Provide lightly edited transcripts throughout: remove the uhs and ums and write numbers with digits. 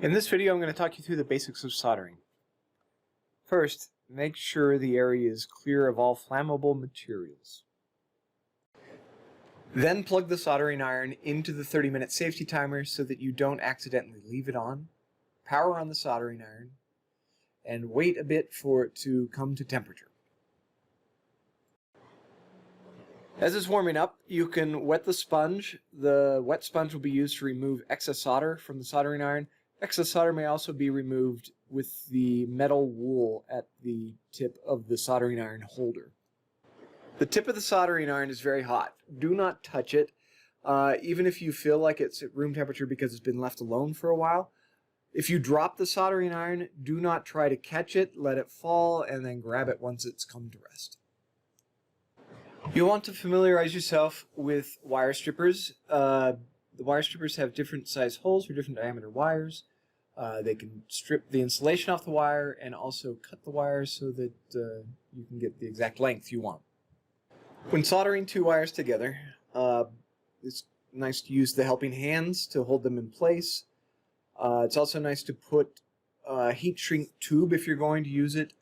In this video, I'm going to talk you through the basics of soldering. First, make sure the area is clear of all flammable materials. Then plug the soldering iron into the 30-minute safety timer so that you don't accidentally leave it on. Power on the soldering iron, and wait a bit for it to come to temperature. As it's warming up, you can wet the sponge. The wet sponge will be used to remove excess solder from the soldering iron. Excess solder may also be removed with the metal wool at the tip of the soldering iron holder. The tip of the soldering iron is very hot. Do not touch it, even if you feel like it's at room temperature because it's been left alone for a while. If you drop the soldering iron, do not try to catch it, let it fall, and then grab it once it's come to rest. You'll want to familiarize yourself with wire strippers. The wire strippers have different size holes for different diameter wires. They can strip the insulation off the wire and also cut the wires so that you can get the exact length you want. When soldering two wires together, it's nice to use the helping hands to hold them in place. It's also nice to put a heat shrink tube, if you're going to use it,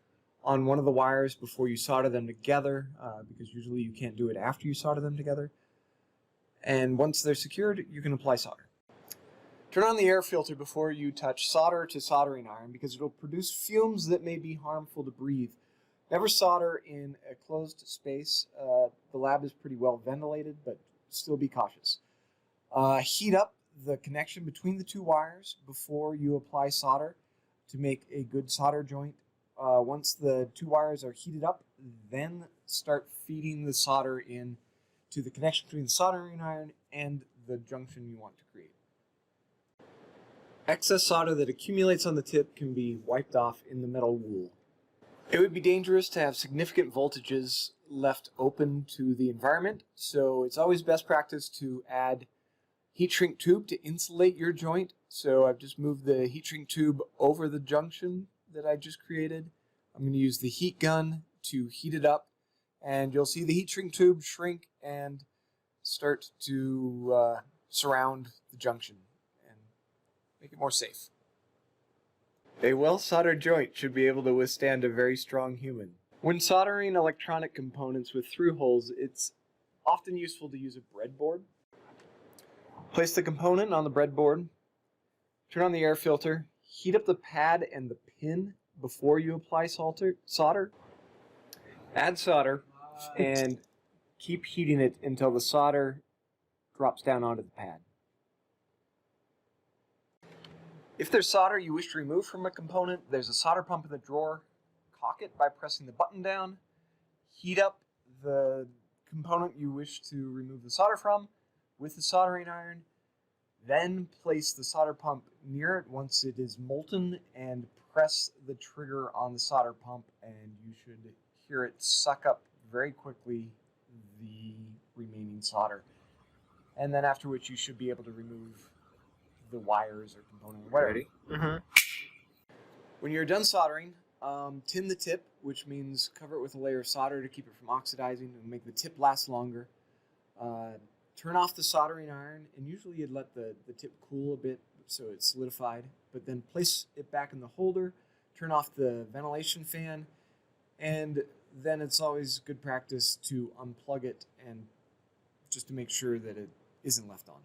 on one of the wires before you solder them together, because usually you can't do it after you solder them together. And once they're secured, you can apply solder. Turn on the air filter before you touch solder to soldering iron because it will produce fumes that may be harmful to breathe. Never solder in a closed space. The lab is pretty well ventilated, but still be cautious. Heat up the connection between the two wires before you apply solder to make a good solder joint. Once the two wires are heated up, then start feeding the solder in to the connection between the soldering iron and the junction you want to create. Excess solder that accumulates on the tip can be wiped off in the metal wool. It would be dangerous to have significant voltages left open to the environment, so it's always best practice to add heat shrink tube to insulate your joint. So I've just moved the heat shrink tube over the junction that I just created. I'm going to use the heat gun to heat it up, and you'll see the heat shrink tube shrink and start to surround the junction and make it more safe. A well-soldered joint should be able to withstand a very strong human. When soldering electronic components with through holes, it's often useful to use a breadboard. Place the component on the breadboard, turn on the air filter, heat up the pad and the pin before you apply solder. Add solder and keep heating it until the solder drops down onto the pad. If there's solder you wish to remove from a component, there's a solder pump in the drawer. Cock it by pressing the button down. Heat up the component you wish to remove the solder from with the soldering iron. Then place the solder pump near it once it is molten and press the trigger on the solder pump, and you should hear it suck up very quickly the remaining solder. And then after which you should be able to remove the wires or component. Ready? When you're done soldering, tin the tip, which means cover it with a layer of solder to keep it from oxidizing and make the tip last longer. Turn off the soldering iron, and usually you'd let the tip cool a bit so it's solidified, but then place it back in the holder, turn off the ventilation fan, and then it's always good practice to unplug it and just to make sure that it isn't left on.